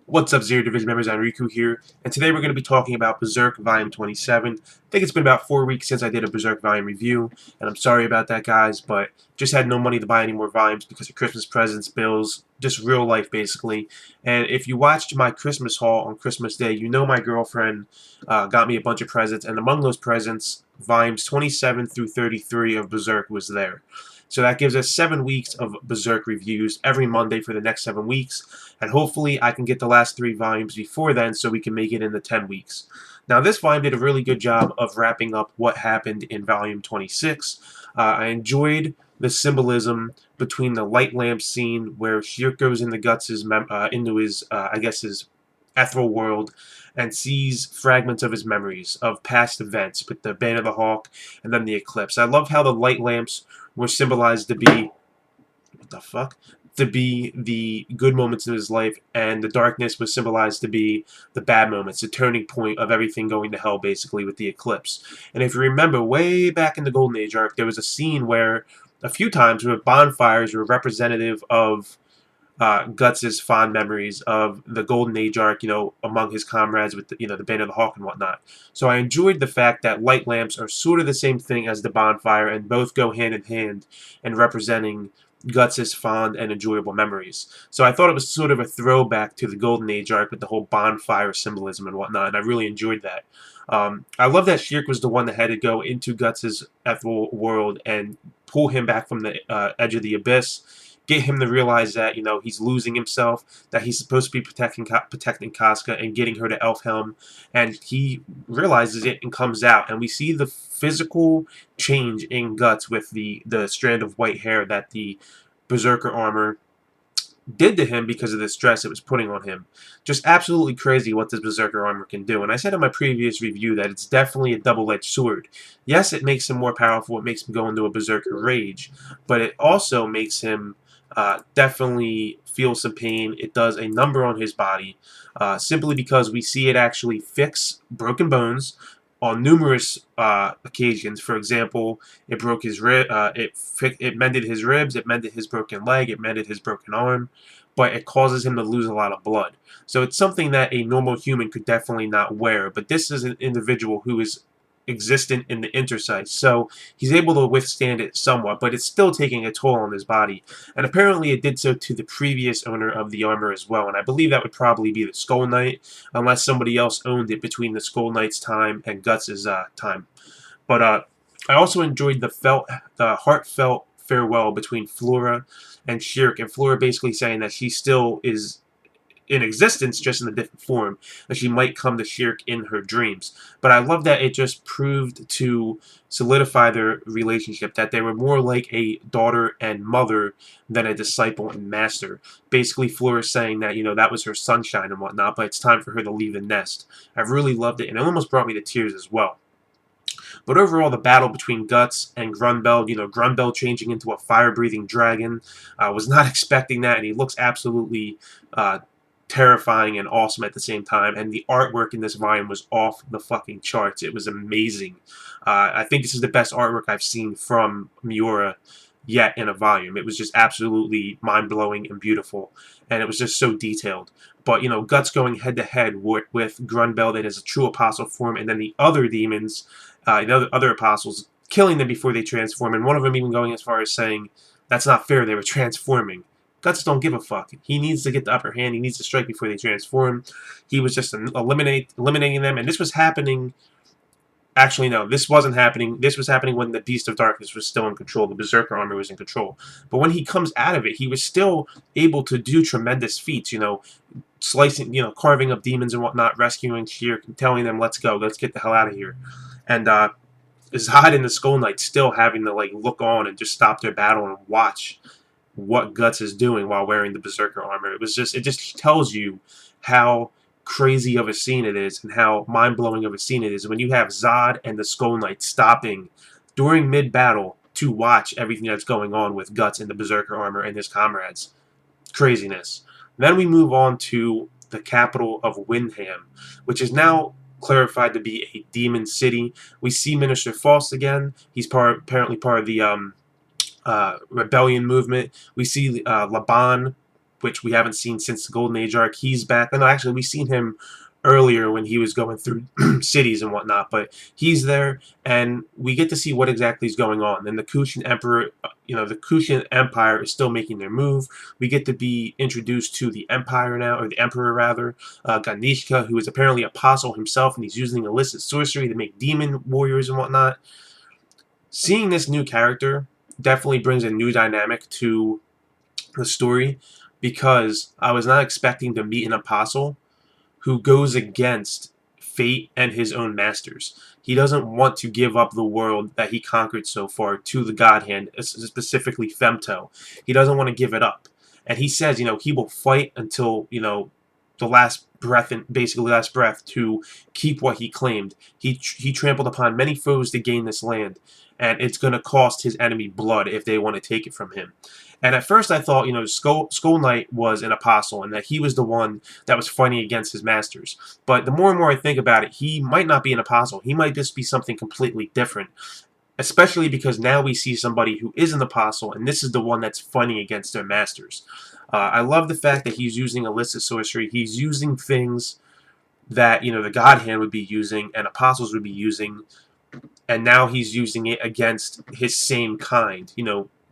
What's up, Zer0 Division Members? Riku here, and today we're going to be talking about Berserk Volume 27. I think it's been about 4 weeks since I did a Berserk Volume review, and I'm sorry about that, guys, but just had no money to buy any more volumes because of Christmas presents, bills, just real life, basically. And if you watched my Christmas haul on Christmas Day, you know my girlfriend got me a bunch of presents, and among those presents, Volumes 27 through 33 of Berserk was there. So that gives us 7 weeks of Berserk reviews every Monday for the next 7 weeks. And hopefully I can get the last 3 volumes before then so we can make it in the 10 weeks. Now this volume did a really good job of wrapping up what happened in volume 26. I enjoyed the symbolism between the light lamp scene where Schierke goes into into his, I guess, his ethereal world and sees fragments of his memories of past events with the Bane of the Hawk and then the eclipse. I love how the light lamps were symbolized to be what the fuck? To be the good moments in his life, and the darkness was symbolized to be the bad moments, the turning point of everything going to hell, basically, with the eclipse. And if you remember, way back in the Golden Age arc, there was a scene where, a few times, where bonfires were representative of Guts' fond memories of the Golden Age arc, among his comrades with the Bane of the Hawk and whatnot. So I enjoyed the fact that light lamps are sort of the same thing as the bonfire, and both go hand in hand in representing Guts' fond and enjoyable memories. So I thought it was sort of a throwback to the Golden Age arc with the whole bonfire symbolism and whatnot, and I really enjoyed that. I love that Schierke was the one that had to go into Guts' ethereal world and pull him back from the edge of the abyss, get him to realize that he's losing himself, that he's supposed to be protecting Casca and getting her to Elfhelm, and he realizes it and comes out, and we see the physical change in Guts with the strand of white hair that the Berserker armor did to him because of the stress it was putting on him. Just absolutely crazy what this Berserker armor can do. And I said in my previous review that it's definitely a double-edged sword. Yes, it makes him more powerful, it makes him go into a Berserker rage, but it also makes him definitely feel some pain. It does a number on his body, simply because we see it actually fix broken bones on numerous occasions. For example, it broke his it mended his ribs, it mended his broken leg, it mended his broken arm, but it causes him to lose a lot of blood. So it's something that a normal human could definitely not wear, but this is an individual who is existent in the intersight, so he's able to withstand it somewhat, but it's still taking a toll on his body. And apparently it did so to the previous owner of the armor as well, and I believe that would probably be the Skull Knight, unless somebody else owned it between the Skull Knight's time and Guts' time. But I also enjoyed the heartfelt farewell between Flora and Schierke, and Flora basically saying that she still is in existence, just in a different form, that she might come to Schierke in her dreams. But I love that it just proved to solidify their relationship, that they were more like a daughter and mother than a disciple and master. Basically, Flora saying that, that was her sunshine and whatnot, but it's time for her to leave the nest. I really loved it, and it almost brought me to tears as well. But overall, the battle between Guts and Grunbeld, Grunbeld changing into a fire-breathing dragon, was not expecting that, and he looks absolutely terrifying and awesome at the same time. And the artwork in this volume was off the fucking charts. It was amazing. I think this is the best artwork I've seen from Miura yet in a volume. It was just absolutely mind-blowing and beautiful, and it was just so detailed. But, Guts going head-to-head with Grunbeld in his true apostle form, and then the other demons, the other apostles, killing them before they transform, and one of them even going as far as saying, that's not fair, they were transforming. Guts don't give a fuck. He needs to get the upper hand, he needs to strike before they transform. He was just eliminating them, and this was happening. Actually, no, this wasn't happening. This was happening when the Beast of Darkness was still in control. The Berserker armor was in control. But when he comes out of it, he was still able to do tremendous feats, slicing, carving up demons and whatnot, rescuing Schierke, telling them, let's go, let's get the hell out of here. And Zod and the Skull Knight still having to, look on and just stop their battle and watch what Guts is doing while wearing the Berserker armor. It just tells you how crazy of a scene it is and how mind-blowing of a scene it is when you have Zod and the Skull Knight stopping during mid-battle to watch everything that's going on with Guts and the Berserker armor and his comrades. Craziness. Then we move on to the capital of Windham, which is now clarified to be a demon city. We see Minister Faust again. He's apparently part of the rebellion movement. We see Laban which we haven't seen since the Golden Age arc. He's back. No, actually, we've seen him earlier when he was going through cities and whatnot, but he's there, and we get to see what exactly is going on. And the Kushan Emperor, the Kushan Empire is still making their move. We get to be introduced to the Empire now, or the Emperor rather, Ganishka, who is apparently apostle himself, and he's using illicit sorcery to make demon warriors and whatnot. Seeing this new character definitely brings a new dynamic to the story, because I was not expecting to meet an apostle who goes against fate and his own masters. He doesn't want to give up the world that he conquered so far to the God Hand, specifically Femto. He doesn't want to give it up. And he says, he will fight until, the last breath, and basically last breath, to keep what he claimed. He trampled upon many foes to gain this land, and it's going to cost his enemy blood if they want to take it from him. And at first I thought, Skull Knight was an apostle, and that he was the one that was fighting against his masters. But the more and more I think about it, he might not be an apostle. He might just be something completely different. Especially because now we see somebody who is an apostle, and this is the one that's fighting against their masters. I love the fact that he's using illicit sorcery. He's using things that, the God Hand would be using, and apostles would be using, and now he's using it against his same kind,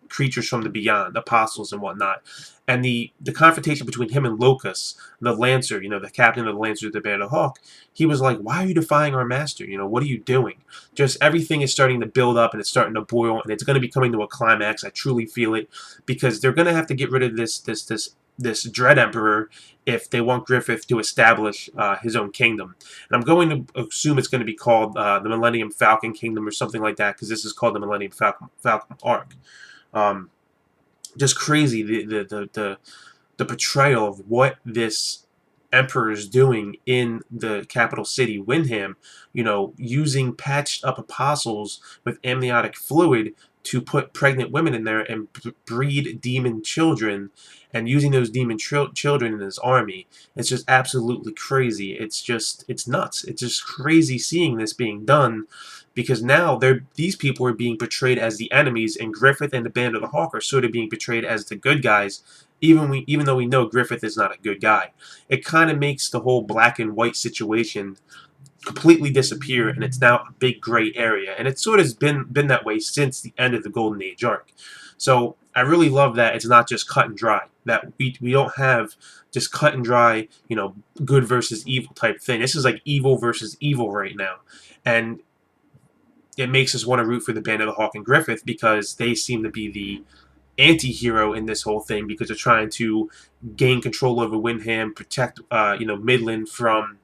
creatures from the beyond, apostles and whatnot. And the confrontation between him and Locus, the Lancer, the captain of the Lancers of the Band of Hawk, he was like, why are you defying our master? What are you doing? Just everything is starting to build up, and it's starting to boil, and it's going to be coming to a climax. I truly feel it, because they're going to have to get rid of this Dread Emperor if they want Griffith to establish his own kingdom. And I'm going to assume it's going to be called the Millennium Falcon Kingdom or something like that, because this is called the Millennium Falcon arc. Just crazy, the portrayal of what this emperor is doing in the capital city, Windham, using patched up apostles with amniotic fluid to put pregnant women in there and breed demon children, and using those demon children in his army. It's just absolutely crazy. It's nuts. It's just crazy seeing this being done, because now these people are being portrayed as the enemies, and Griffith and the Band of the Hawk are sort of being portrayed as the good guys, even though we know Griffith is not a good guy. It kind of makes the whole black and white situation completely disappear, and it's now a big gray area, and it's sort of been that way since the end of the Golden Age arc. So I really love that it's not just cut and dry, that we don't have just cut and dry, good versus evil type thing. This is like evil versus evil right now, and it makes us want to root for the Band of the Hawk and Griffith, because they seem to be the anti-hero in this whole thing, because they're trying to gain control over Windham, protect Midland from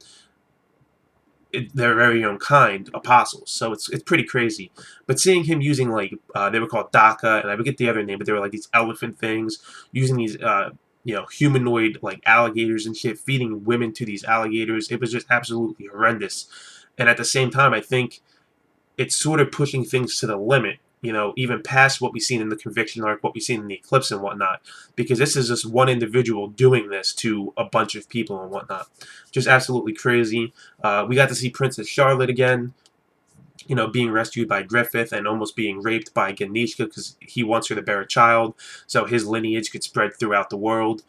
their very own kind, apostles. So it's pretty crazy. But seeing him using, like, they were called Daka, and I forget the other name, but they were like these elephant things, using these humanoid, like, alligators and shit, feeding women to these alligators. It was just absolutely horrendous. And at the same time, I think it's sort of pushing things to the limit, even past what we've seen in the Conviction arc, what we've seen in the Eclipse and whatnot, because this is just one individual doing this to a bunch of people and whatnot. Just absolutely crazy. We got to see Princess Charlotte again, being rescued by Griffith and almost being raped by Ganishka, because he wants her to bear a child so his lineage could spread throughout the world,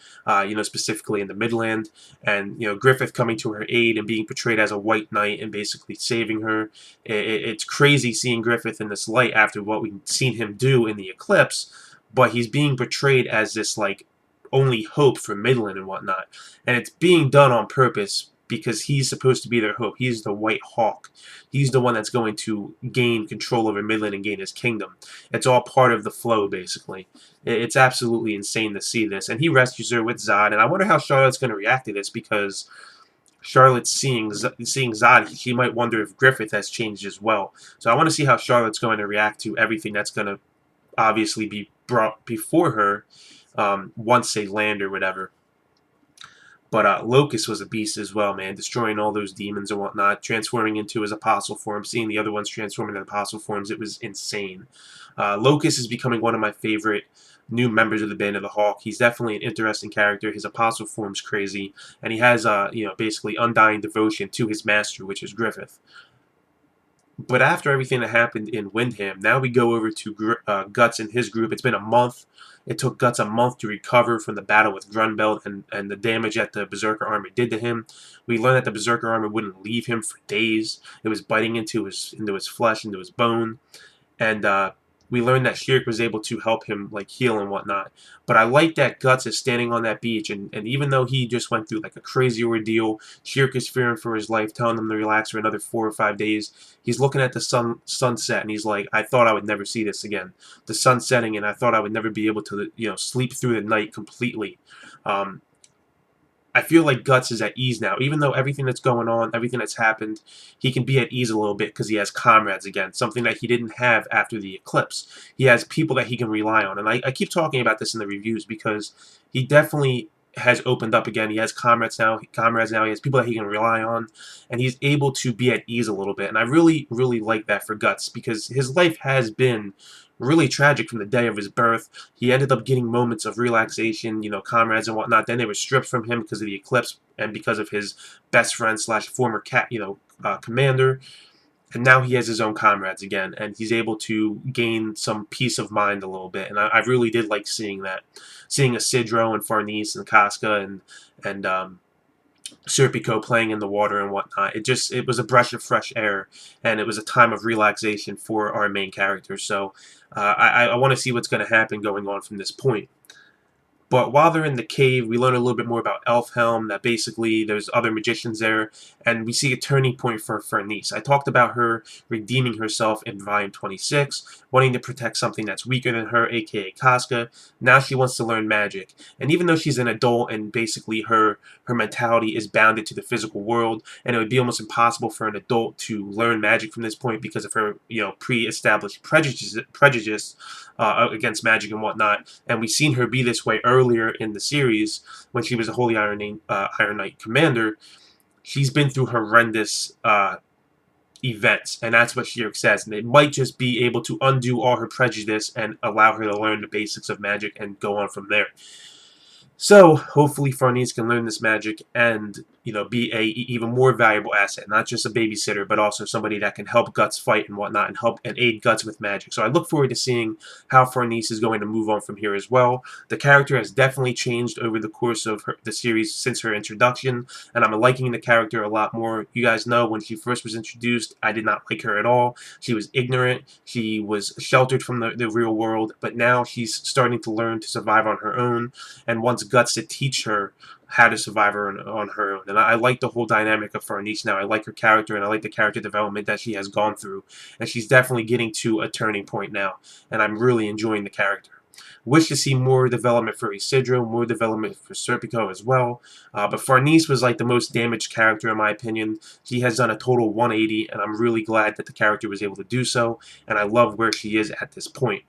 specifically in the Midland. And, Griffith coming to her aid and being portrayed as a white knight and basically saving her. It's crazy seeing Griffith in this light after what we've seen him do in the Eclipse, but he's being portrayed as this, like, only hope for Midland and whatnot. And it's being done on purpose, because he's supposed to be their hope. He's the White Hawk. He's the one that's going to gain control over Midland and gain his kingdom. It's all part of the flow, basically. It's absolutely insane to see this. And he rescues her with Zod, and I wonder how Charlotte's going to react to this, because Charlotte's seeing Zod, she might wonder if Griffith has changed as well. So I want to see how Charlotte's going to react to everything that's going to obviously be brought before her once they land or whatever. But Locus was a beast as well, man, destroying all those demons and whatnot, transforming into his apostle form, seeing the other ones transform into apostle forms. It was insane. Locus is becoming one of my favorite new members of the Band of the Hawk. He's definitely an interesting character. His apostle form's crazy, and he has basically undying devotion to his master, which is Griffith. But after everything that happened in Windham, now we go over to Guts and his group. It's been a month. It took Guts a month to recover from the battle with Grunbeld and the damage that the Berserker armor did to him. We learned that the Berserker armor wouldn't leave him for days. It was biting into his flesh, into his bone. And we learned that Schierke was able to help him like heal and whatnot. But I like that Guts is standing on that beach, and even though he just went through like a crazy ordeal, Schierke is fearing for his life, telling him to relax for another 4 or 5 days. He's looking at the sunset, and he's like, I thought I would never see this again. The sun setting, and I thought I would never be able to, sleep through the night completely. I feel like Guts is at ease now. Even though everything that's going on, everything that's happened, he can be at ease a little bit because he has comrades again, something that he didn't have after the eclipse. He has people that he can rely on. And I keep talking about this in the reviews because he definitely has opened up again. He has comrades now. He has people that he can rely on, and he's able to be at ease a little bit. And I really, really like that for Guts because his life has been really tragic from the day of his birth. He ended up getting moments of relaxation, comrades and whatnot. Then they were stripped from him because of the eclipse and because of his best friend slash former commander. And now he has his own comrades again, and he's able to gain some peace of mind a little bit. And I really did like seeing that, seeing a Zer0 and Farnese and Casca and Serpico playing in the water and whatnot. It was a breath of fresh air, and it was a time of relaxation for our main character. So I want to see what's going to happen going on from this point. But while they're in the cave, we learn a little bit more about Elfhelm, that basically there's other magicians there, and we see a turning point for Farnese. I talked about her redeeming herself in Volume 26, wanting to protect something that's weaker than her, aka Casca. Now she wants to learn magic. And even though she's an adult and basically her mentality is bounded to the physical world, and it would be almost impossible for an adult to learn magic from this point because of her, pre-established prejudice against magic and whatnot. And we've seen her be this way earlier in the series when she was a Holy Iron Knight commander. She's been through horrendous events, and that's what Schierke says. And it might just be able to undo all her prejudice and allow her to learn the basics of magic and go on from there. So hopefully Farnese can learn this magic and be a even more valuable asset, not just a babysitter, but also somebody that can help Guts fight and whatnot, and help and aid Guts with magic. So I look forward to seeing how Farnese is going to move on from here as well. The character has definitely changed over the course of the series since her introduction, and I'm liking the character a lot more. You guys know when she first was introduced, I did not like her at all. She was ignorant, she was sheltered from the real world, but now she's starting to learn to survive on her own, and wants Guts to teach her how to survive on her own. And I like the whole dynamic of Farnese now. I like her character, and I like the character development that she has gone through. And she's definitely getting to a turning point now, and I'm really enjoying the character. Wish to see more development for Isidro, more development for Serpico as well. But Farnese was like the most damaged character in my opinion. He has done a total 180, and I'm really glad that the character was able to do so, and I love where she is at this point.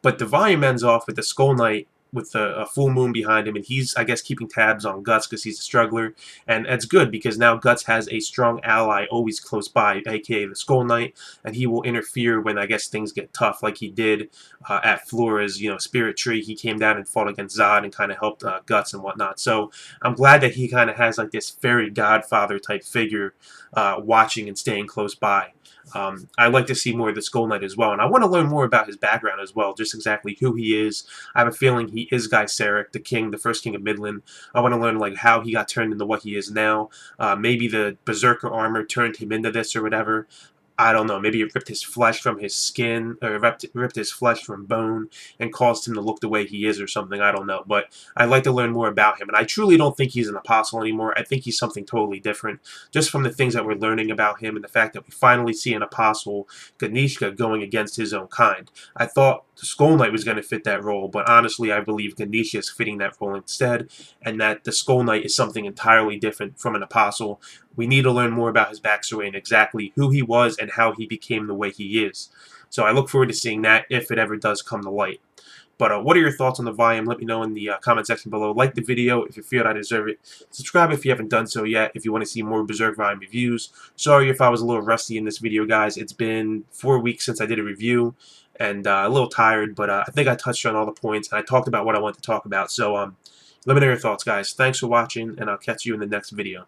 But the volume ends off with the Skull Knight with a full moon behind him, and he's, I guess, keeping tabs on Guts because he's a struggler, and it's good because now Guts has a strong ally always close by, aka the Skull Knight, and he will interfere when, I guess, things get tough, like he did at Flora's, Spirit Tree. He came down and fought against Zod and kind of helped Guts and whatnot. So I'm glad that he kind of has like this fairy godfather type figure watching and staying close by. I'd like to see more of the Skull Knight as well, and I want to learn more about his background as well, just exactly who he is. I have a feeling he is Gaiserek, the first king of Midland. I want to learn like how he got turned into what he is now. Maybe the Berserker armor turned him into this or whatever. I don't know, maybe it ripped his flesh from his skin, or ripped his flesh from bone, and caused him to look the way he is or something, I don't know. But I'd like to learn more about him, and I truly don't think he's an apostle anymore. I think he's something totally different, just from the things that we're learning about him, and the fact that we finally see an apostle, Ganishka, going against his own kind. I thought the Skull Knight was going to fit that role, but honestly I believe Ganishka is fitting that role instead, and that the Skull Knight is something entirely different from an apostle. We need to learn more about his backstory and exactly who he was and how he became the way he is. So I look forward to seeing that if it ever does come to light. But what are your thoughts on the volume? Let me know in the comment section below. Like the video if you feel I deserve it. Subscribe if you haven't done so yet if you want to see more Berserk volume reviews. Sorry if I was a little rusty in this video, guys. It's been 4 weeks since I did a review, and a little tired, but I think I touched on all the points, and I talked about what I wanted to talk about. So let me know your thoughts, guys. Thanks for watching, and I'll catch you in the next video.